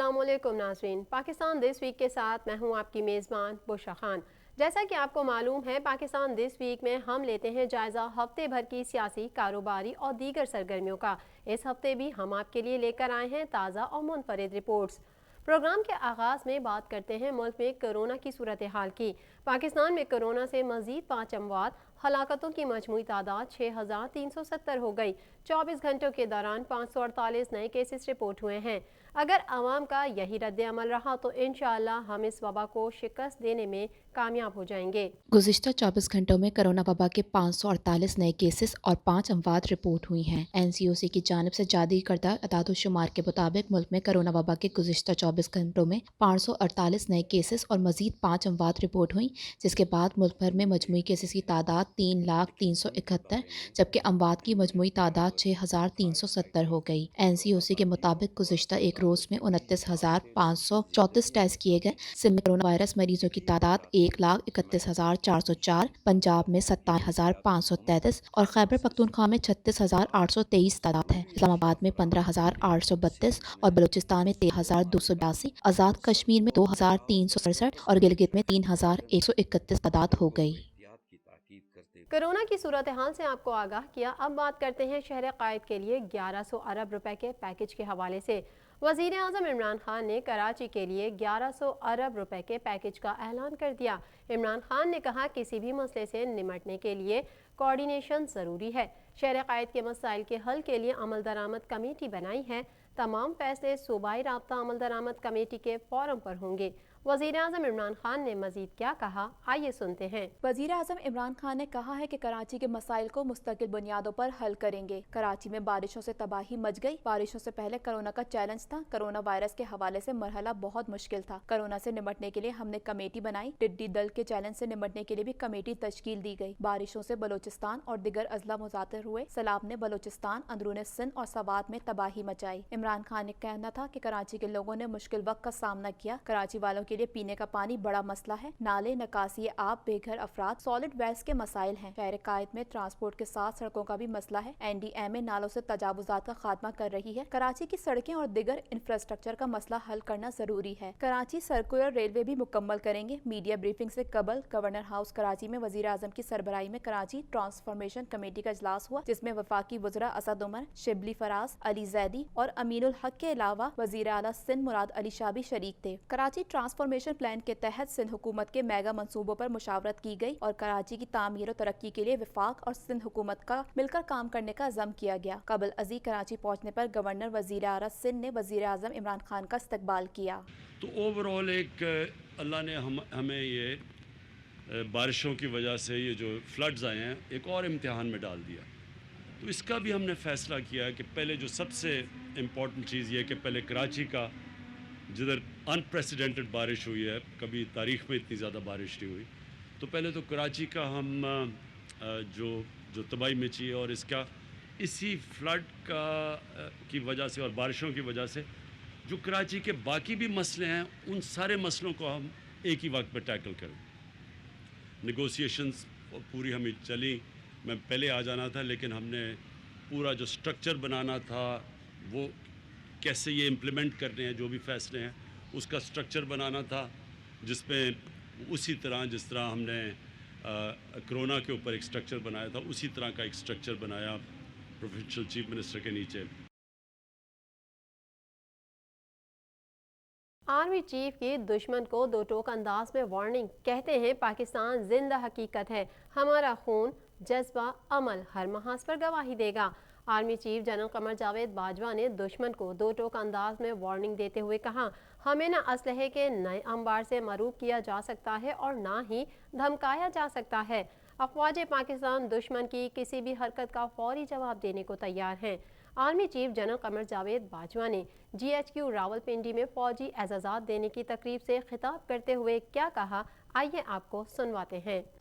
السلام علیکم ناظرین، پاکستان دس ویک کے ساتھ میں ہوں آپ کی میزبان بشرا خان۔ جیسا کہ آپ کو معلوم ہے، پاکستان دس ویک میں ہم لیتے ہیں جائزہ ہفتے بھر کی سیاسی، کاروباری اور دیگر سرگرمیوں کا۔ اس ہفتے بھی ہم آپ کے لیے لے کر آئے ہیں تازہ اور منفرد رپورٹس۔ پروگرام کے آغاز میں بات کرتے ہیں ملک میں کرونا کی صورتحال کی۔ پاکستان میں کرونا سے مزید 5 اموات، ہلاکتوں کی مجموعی تعداد 6370 ہو گئی۔ 24 گھنٹوں کے دوران 548 نئے کیسز رپورٹ ہوئے ہیں۔ اگر عوام کا یہی رد عمل رہا تو انشاءاللہ ہم اس وبا کو شکست دینے میں کامیاب ہو جائیں گے۔ گزشتہ 24 گھنٹوں میں کرونا وبا کے 548 نئے کیسز اور 5 اموات رپورٹ ہوئی ہیں۔ NCOC کی جانب سے جاری کردہ اعداد و شمار کے مطابق ملک میں کرونا وبا کے گزشتہ 24 گھنٹوں میں 548 نئے کیسز اور مزید 5 اموات رپورٹ ہوئیں، جس کے بعد ملک بھر میں مجموعی کیسز کی تعداد 3,03,71، جبکہ اموات کی مجموعی تعداد 6,370 ہو گئی۔ NCOC کے مطابق گزشتہ ایک روز میں 29,534 ٹیسٹ کیے گئے۔ سندھ میں کرونا وائرس مریضوں کی تعداد 1,31,404، پنجاب میں 27,533 اور خیبر پختونخوا میں 36,823 تعداد ہے۔ اسلام آباد میں 15,832 اور بلوچستان میں 13,282، آزاد کشمیر میں 2,367 اور گلگت میں 3,131 تعداد ہو گئی۔ کرونا کی صورتحال سے آپ کو آگاہ کیا۔ اب بات کرتے ہیں شہر قائد کے لیے 1100 ارب روپے کے پیکج کے حوالے سے۔ وزیر اعظم عمران خان نے کراچی کے لیے 1100 ارب روپے کے پیکج کا اعلان کر دیا۔ عمران خان نے کہا کسی بھی مسئلے سے نمٹنے کے لیے کوارڈینیشن ضروری ہے۔ شہر قائد کے مسائل کے حل کے لیے عمل درآمد کمیٹی بنائی ہے۔ تمام فیصلے صوبائی رابطہ عمل درآمد کمیٹی کے فورم پر ہوں گے۔ وزیر اعظم عمران خان نے مزید کیا کہا، آئیے سنتے ہیں۔ وزیر اعظم عمران خان نے کہا ہے کہ کراچی کے مسائل کو مستقل بنیادوں پر حل کریں گے۔ کراچی میں بارشوں سے تباہی مچ گئی۔ بارشوں سے پہلے کرونا کا چیلنج تھا۔ کرونا وائرس کے حوالے سے مرحلہ بہت مشکل تھا۔ کرونا سے نمٹنے کے لیے ہم نے کمیٹی بنائی۔ ٹڈی دل کے چیلنج سے نمٹنے کے لیے بھی کمیٹی تشکیل دی گئی۔ بارشوں سے بلوچستان اور دیگر اضلاع متاثر ہوئے۔ سیلاب نے بلوچستان، اندرون سندھ اور سوات میں تباہی مچائی۔ عمران خان نے کہنا تھا کہ کراچی کے لوگوں نے مشکل وقت کا سامنا کیا۔ کراچی والوں کے لیے پینے کا پانی بڑا مسئلہ ہے۔ نالے، نکاسی آب، بے گھر افراد، سالڈ ویسٹ کے مسائل ہیں۔ شہر قائد میں ٹرانسپورٹ کے ساتھ سڑکوں کا بھی مسئلہ ہے۔ NDMA نالوں سے تجاوزات کا خاتمہ کر رہی ہے۔ کراچی کی سڑکیں اور دیگر انفراسٹرکچر کا مسئلہ حل کرنا ضروری ہے۔ کراچی سرکولر ریلوے بھی مکمل کریں گے۔ میڈیا بریفنگ سے قبل گورنر ہاؤس کراچی میں وزیر اعظم کی سربراہی میں کراچی ٹرانسفارمیشن کمیٹی کا اجلاس ہوا، جس میں وفاقی وزراء اسد عمر، شبلی فراز، علی زیدی اور امین الحق کے علاوہ وزیر اعلیٰ سندھ مراد علی شاہ بھی شریک تھے۔ کراچی ٹرانسفارمیشن پلان کے تحت سندھ حکومت کے میگا منصوبوں پر مشاورت کی گئی اور کراچی کی تعمیر و ترقی کے لیے وفاق اور سندھ حکومت کا مل کر کام کرنے کا عزم کیا گیا۔ قبل ازیں کراچی پہنچنے پر گورنر وزیر اعلیٰ سندھ نے وزیر اعظم عمران خان کا استقبال کیا۔ تو اوورآل ایک اللہ نے ہمیں یہ بارشوں کی وجہ سے یہ جو فلڈز آئے ہیں ایک اور امتحان میں ڈال دیا، تو اس کا بھی ہم نے فیصلہ کیا کہ پہلے جو سب سے امپورٹنٹ چیز یہ کہ پہلے کراچی کا جدھر انپریسیڈنٹڈ بارش ہوئی ہے، کبھی تاریخ میں اتنی زیادہ بارش نہیں ہوئی، تو پہلے تو کراچی کا ہم جو تباہی مچی ہے اور اس کا اسی فلڈ کی وجہ سے اور بارشوں کی وجہ سے جو کراچی کے باقی بھی مسئلے ہیں ان سارے مسئلوں کو ہم ایک ہی وقت پہ ٹیکل کریں۔ نیگوسیشنز پوری ہمیں چلی، میں پہلے آ جانا تھا لیکن ہم نے پورا جو سٹرکچر بنانا تھا، وہ کیسے یہ امپلیمنٹ کرنے ہیں، جو بھی فیصلے ہیں اس کا سٹرکچر بنانا تھا، جس میں اسی طرح جس طرح ہم نے کرونا کے اوپر ایک سٹرکچر بنایا تھا اسی طرح کا ایک سٹرکچر بنایا پروونشل چیف منسٹر کے نیچے۔ آرمی چیف کی دشمن کو دو ٹوک انداز میں وارننگ، کہتے ہیں پاکستان زندہ حقیقت ہے، ہمارا خون، جذبہ، عمل ہر محاذ پر گواہی دے گا۔ Army chief general Qamar Javed Bajwa نے دشمن کو دو ٹوک انداز میں وارننگ دیتے ہوئے کہا، ہمیں نہ اسلحے کے نئے انبار سے مروب کیا جا سکتا ہے اور نہ ہی دھمکایا جا سکتا ہے۔ افواج پاکستان دشمن کی کسی بھی حرکت کا فوری جواب دینے کو تیار ہیں۔ Army chief general Qamar Javed Bajwa نے GHQ راولپنڈی میں فوجی اعزازات دینے کی تقریب سے خطاب کرتے ہوئے کیا کہا، آئیے آپ کو سنواتے ہیں۔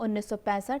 1965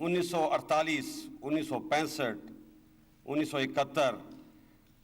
1948, 1965, 1971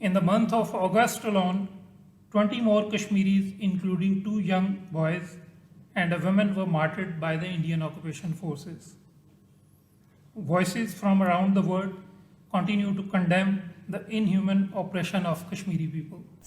In the month of August alone, 20 more Kashmiris, including 2 young boys and a woman, were martyred by the Indian occupation forces. Voices from around the world continue to condemn the inhuman oppression of Kashmiri people.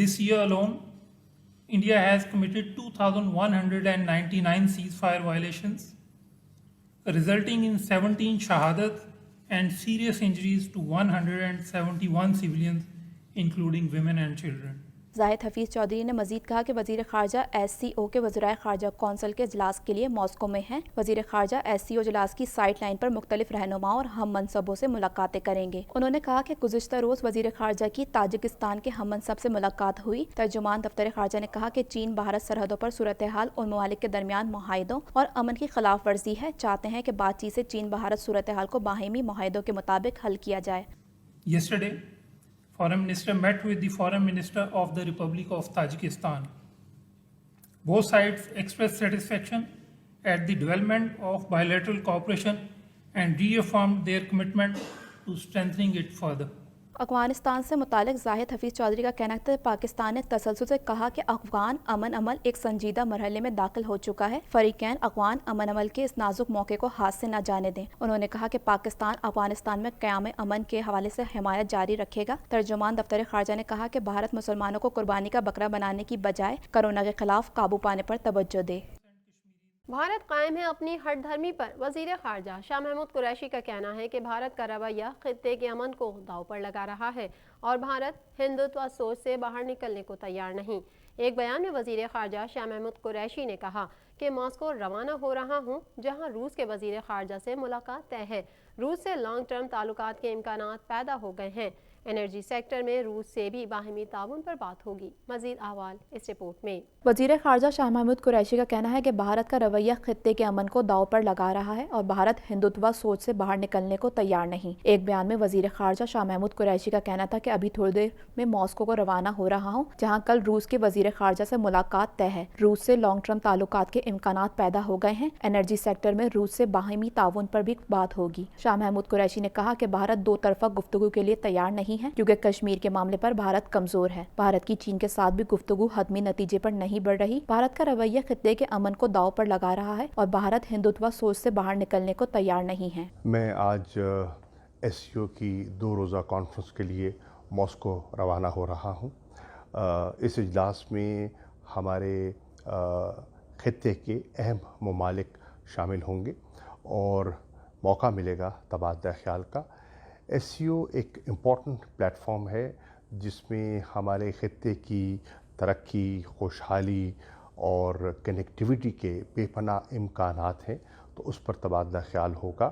This year alone, India has committed 2,199 ceasefire violations, resulting in 17 shahadat and serious injuries to 171 civilians, including women and children. زاہد حفیظ چودھری نے مزید کہا کہ وزیر خارجہ SCO کے وزرائے خارجہ council کے اجلاس کے لیے ماسکو میں ہیں۔ وزیر خارجہ SCO اجلاس کی سائٹ لائن پر مختلف رہنماؤں اور ہم منصبوں سے ملاقاتیں کریں گے۔ انہوں نے کہا کہ گزشتہ روز وزیر خارجہ کی تاجکستان کے ہم منصب سے ملاقات ہوئی۔ ترجمان دفتر خارجہ نے کہا کہ چین بھارت سرحدوں پر صورتحال ان ممالک کے درمیان معاہدوں اور امن کی خلاف ورزی ہے، چاہتے ہیں کہ بات چیت سے چین بھارت صورتحال کو باہمی معاہدوں کے مطابق حل کیا جائے۔ Yesterday, Foreign Minister met with the Foreign Minister of the Republic of Tajikistan. Both sides expressed satisfaction at the development of bilateral cooperation and reaffirmed their commitment to strengthening it further. Afghanistan سے متعلق زاہد حفیظ چودھری کا کہنا تھا کہ پاکستان نے تسلسل سے کہا کہ افغان امن عمل ایک سنجیدہ مرحلے میں داخل ہو چکا ہے، فریقین افغان امن عمل کے اس نازک موقع کو ہاتھ سے نہ جانے دیں۔ انہوں نے کہا کہ پاکستان افغانستان میں قیام امن کے حوالے سے حمایت جاری رکھے گا۔ ترجمان دفتر خارجہ نے کہا کہ بھارت مسلمانوں کو قربانی کا بکرا بنانے کی بجائے کورونا کے خلاف قابو پانے پر توجہ دے۔ بھارت قائم ہے اپنی ہٹ دھرمی پر۔ وزیر خارجہ شاہ محمود قریشی کا کہنا ہے کہ بھارت کا رویہ خطے کے امن کو داؤ پر لگا رہا ہے اور بھارت ہندوتوا سوچ سے باہر نکلنے کو تیار نہیں۔ ایک بیان میں وزیر خارجہ شاہ محمود قریشی نے کہا کہ ماسکو روانہ ہو رہا ہوں، جہاں روس کے وزیر خارجہ سے ملاقات طے ہے۔ روس سے لانگ ٹرم تعلقات کے امکانات پیدا ہو گئے ہیں۔ انرجی سیکٹر میں روس سے بھی باہمی تعاون پر بات ہوگی۔ مزید احوال اس رپورٹ میں۔ وزیر خارجہ شاہ محمود قریشی کا کہنا ہے کہ بھارت کا رویہ خطے کے امن کو داؤ پر لگا رہا ہے اور بھارت ہندوتوا سوچ سے باہر نکلنے کو تیار نہیں۔ ایک بیان میں وزیر خارجہ شاہ محمود قریشی کا کہنا تھا کہ ابھی تھوڑی دیر میں ماسکو کو روانہ ہو رہا ہوں، جہاں کل روس کے وزیر خارجہ سے ملاقات طے ہے۔ روس سے لانگ ٹرم تعلقات کے امکانات پیدا ہو گئے ہیں۔ انرجی سیکٹر میں روس سے باہمی تعاون پر بھی بات ہوگی۔ شاہ محمود قریشی نے کہا کہ بھارت دو طرفہ گفتگو کے لیے تیار نہیں ہے، کیونکہ کشمیر کے معاملے پر بھارت کمزور ہے۔ بھارت کی چین کے ساتھ بھی گفتگو حتمی نتیجے پر نہیں بڑھ رہی۔ بھارت کا رویہ خطے کے امن کو داؤ پر لگا رہا ہے اور بھارت ہندوتوا سوچ سے باہر نکلنے کو تیار نہیں ہے۔ میں آج SCO کی 2 روزہ کانفرنس کے لیے ماسکو روانہ ہو رہا ہوں۔ اس اجلاس میں ہمارے خطے کے اہم ممالک شامل ہوں گے اور موقع ملے گا تبادلہ خیال کا۔ SCO ایک امپورٹنٹ پلیٹ فارم ہے جس میں ہمارے خطے کی ترقی، خوشحالی اور کنیکٹیویٹی کے بے پناہ امکانات ہیں، تو اس پر تبادلہ خیال ہوگا۔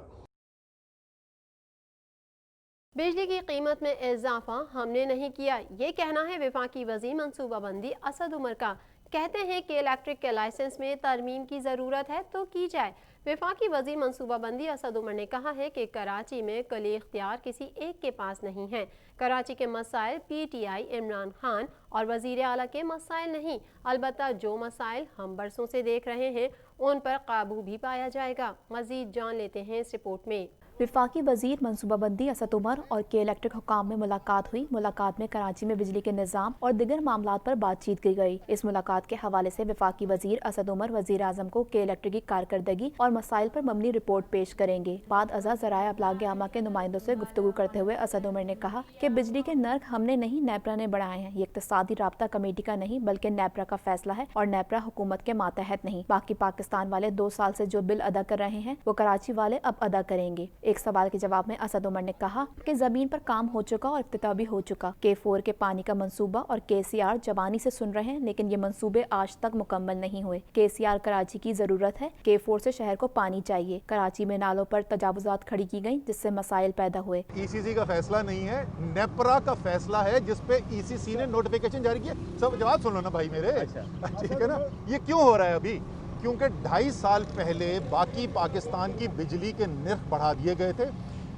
بجلی کی قیمت میں اضافہ ہم نے نہیں کیا، یہ کہنا ہے وفاقی وزیر منصوبہ بندی اسد عمر کا۔ کہتے ہیں کہ الیکٹرک کے لائسنس میں ترمیم کی ضرورت ہے تو کی جائے۔ وفاقی وزیر منصوبہ بندی اسد عمر نے کہا ہے کہ کراچی میں کلی اختیار کسی ایک کے پاس نہیں ہے۔ کراچی کے مسائل PTI عمران خان اور وزیر اعلیٰ کے مسائل نہیں، البتہ جو مسائل ہم برسوں سے دیکھ رہے ہیں ان پر قابو بھی پایا جائے گا۔ مزید جان لیتے ہیں اس رپورٹ میں۔ وفاقی وزیر منصوبہ بندی اسد عمر اور کے الیکٹرک حکام میں ملاقات ہوئی۔ ملاقات میں کراچی میں بجلی کے نظام اور دیگر معاملات پر بات چیت کی گئی۔ اس ملاقات کے حوالے سے وفاقی وزیر اسد عمر وزیر اعظم کو کے الیکٹرک کی کارکردگی اور مسائل پر مبنی رپورٹ پیش کریں گے۔ بعد ازاں ذرائع ابلاغ عامہ کے نمائندوں سے گفتگو کرتے ہوئے اسد عمر نے کہا کہ بجلی کے نرخ ہم نے نہیں، نیپرا نے بڑھائے ہیں۔ یہ اقتصادی رابطہ کمیٹی کا نہیں بلکہ نیپرا کا فیصلہ ہے اور نیپرا حکومت کے ماتحت نہیں۔ باقی پاکستان والے 2 سال سے جو بل ادا کر رہے ہیں وہ کراچی والے اب ادا کریں گے۔ ایک سوال کے جواب میں اسد عمر نے کہا کہ زمین پر کام ہو چکا اور افتتاح بھی ہو چکا۔ K4 کے پانی کا منصوبہ اور KCR جوانی سے سن رہے ہیں، لیکن یہ منصوبے آج تک مکمل نہیں ہوئے۔ KCR کراچی کی ضرورت ہے، K4 سے شہر کو پانی چاہیے۔ کراچی میں نالوں پر تجاوزات کھڑی کی گئیں جس سے مسائل پیدا ہوئے۔ ECC کا فیصلہ نہیں ہے، نیپرا کا فیصلہ ہے جس پہ ECC نے نوٹیفیکیشن جاری کیا۔ سب جواب سن لو نا بھائی میرے، ٹھیک ہے نا۔ یہ کیوں ہو رہا ہے ابھی؟ کیونکہ 2.5 سال پہلے باقی پاکستان کی بجلی کے نرخ بڑھا دیے گئے تھے۔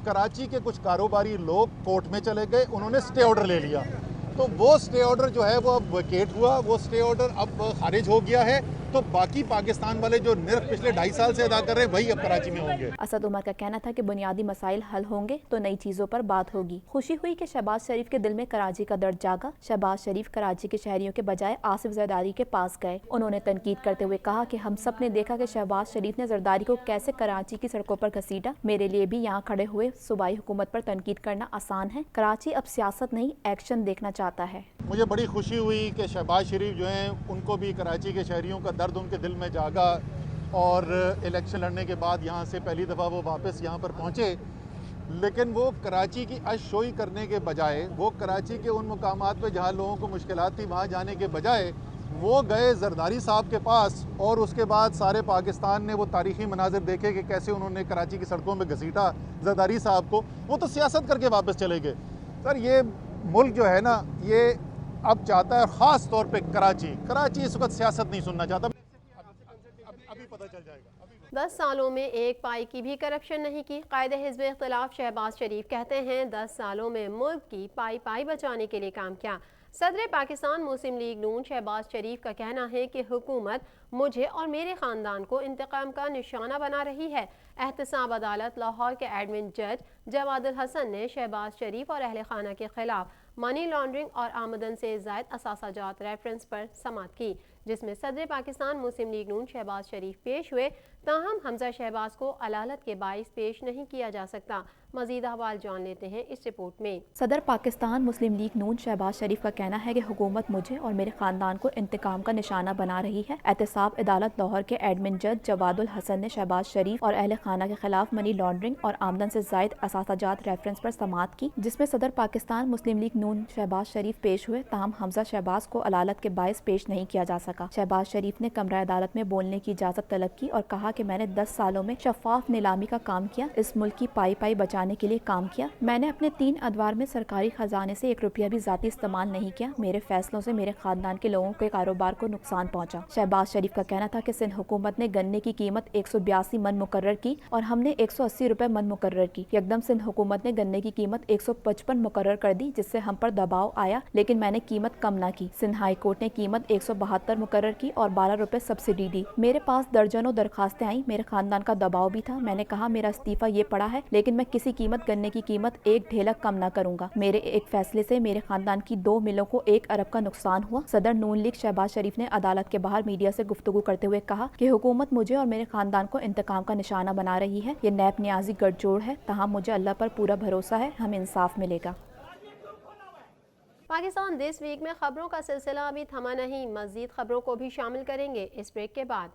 کراچی کے کچھ کاروباری لوگ کورٹ میں چلے گئے، انہوں نے سٹے آرڈر لے لیا، تو وہ سٹے آرڈر جو ہے وہ اب ویکیٹ ہوا، وہ سٹے آرڈر اب خارج ہو گیا ہے، تو باقی پاکستان والے جو نرخ پچھلے 2.5 سال سے ادا کر رہے ہیں وہی اب کراچی میں ہوں گے۔ اسد عمر کا کہنا تھا کہ بنیادی مسائل حل ہوں گے تو نئی چیزوں پر بات ہوگی۔ خوشی ہوئی کہ شہباز شریف کے دل میں کراچی کا درد جاگا۔ شہباز شریف کراچی کے شہریوں کے بجائے آصف زرداری کے پاس گئے۔ انہوں نے تنقید کرتے ہوئے کہا کہ ہم سب نے دیکھا کہ شہباز شریف نے زرداری کو کیسے کراچی کی سڑکوں پر گھسیٹا۔ میرے لیے بھی یہاں کھڑے ہوئے صوبائی حکومت پر تنقید کرنا آسان ہے۔ کراچی اب سیاست نہیں ایکشن دیکھنا چاہتا ہے۔ مجھے بڑی خوشی ہوئی کہ شہباز شریف جو ہیں ان کو بھی کراچی کے شہریوں کا درد ان کے دل میں جاگا، اور الیکشن لڑنے کے بعد یہاں سے پہلی دفعہ وہ واپس یہاں پر پہنچے۔ لیکن وہ کراچی کی اشوئی کرنے کے بجائے، وہ کراچی کے ان مقامات پہ جہاں لوگوں کو مشکلات تھی وہاں جانے کے بجائے وہ گئے زرداری صاحب کے پاس، اور اس کے بعد سارے پاکستان نے وہ تاریخی مناظر دیکھے کہ کیسے انہوں نے کراچی کی سڑکوں میں گھسیٹا زرداری صاحب کو. وہ تو سیاست کر کے واپس چلے گئے. سر یہ ملک جو ہے نا یہ اب چاہتا ہے، خاص طور پہ کراچی اس وقت سیاست نہیں سننا چاہتا. ابھی پتہ چل جائے گا. 10 سالوں میں ایک پائی کی بھی کرپشن نہیں کی. قائد حزب اختلاف شہباز شریف کہتے ہیں 10 سالوں میں ملک کی پائی بچانے کے لیے کام کیا. صدر پاکستان مسلم لیگ نون شہباز شریف کا کہنا ہے کہ حکومت مجھے اور میرے خاندان کو انتقام کا نشانہ بنا رہی ہے. احتساب عدالت لاہور کے ایڈمن جج جواد الحسن نے شہباز شریف اور اہل خانہ کے خلاف منی لانڈرنگ اور آمدن سے زائد اثاثہ جات ریفرنس پر سماعت کی، جس میں صدر پاکستان مسلم لیگ نون شہباز شریف پیش ہوئے. تاہم حمزہ شہباز کو علالت کے باعث پیش نہیں کیا جا سکتا. مزید احوال جان لیتے ہیں اس رپورٹ میں. صدر پاکستان مسلم لیگ نون شہباز شریف کا کہنا ہے کہ حکومت مجھے اور میرے خاندان کو انتقام کا نشانہ بنا رہی ہے. احتساب عدالت لاہور کے ایڈمن جج جواد الحسن نے شہباز شریف اور اہل خانہ کے خلاف منی لانڈرنگ اور آمدن سے زائد اثاثہ جات ریفرنس پر سماعت کی، جس میں صدر پاکستان مسلم لیگ نون شہباز شریف پیش ہوئے. تاہم حمزہ شہباز کو علالت کے باعث پیش نہیں کیا جا سکا. شہباز شریف نے کمرہ عدالت میں بولنے کی اجازت طلب کی اور کہا کہ میں نے 10 سالوں میں شفاف نیلامی کا کام کیا، اس ملک کی پائی بچانے کے لیے کام کیا. میں نے اپنے 3 ادوار میں سرکاری خزانے سے 1 روپیہ بھی ذاتی استعمال نہیں کیا. میرے فیصلوں سے میرے خاندان کے لوگوں کے کاروبار کو نقصان پہنچا. شہباز شریف کا کہنا تھا کہ سندھ حکومت نے گنے کی قیمت 182 من مقرر کی اور ہم نے 180 روپے من مقرر کی. یکدم سندھ حکومت نے گنے کی قیمت 155 مقرر کر دی، جس سے ہم پر دباؤ آیا، لیکن میں نے قیمت کم نہ کی. سندھ ہائی کورٹ نے قیمت 172 مقرر کی اور 12 روپے سبسڈی دی. میرے پاس درجنوں درخواستیں آئیں. میرے خاندان کا دباؤ بھی تھا. میں نے کہا میرا استعفیٰ یہ پڑا ہے، لیکن میں کسی قیمت گنے کی قیمت 1 ڈھیلک کم نہ کروں گا. میرے ایک فیصلے سے میرے خاندان کی 2 ملوں کو 1 ارب کا نقصان ہوا. صدر نون لیگ شہباز شریف نے عدالت کے باہر میڈیا سے گفتگو کرتے ہوئے کہا کہ حکومت مجھے اور میرے خاندان کو انتقام کا نشانہ بنا رہی ہے. یہ نیب نیازی گٹھ جوڑ ہے. تاہم مجھے اللہ پر پورا بھروسہ ہے، ہمیں انصاف ملے گا. پاکستان دس ویک میں خبروں کا سلسلہ ابھی تھما نہیں. مزید خبروں کو بھی شامل کریں گے اس بریک کے بعد.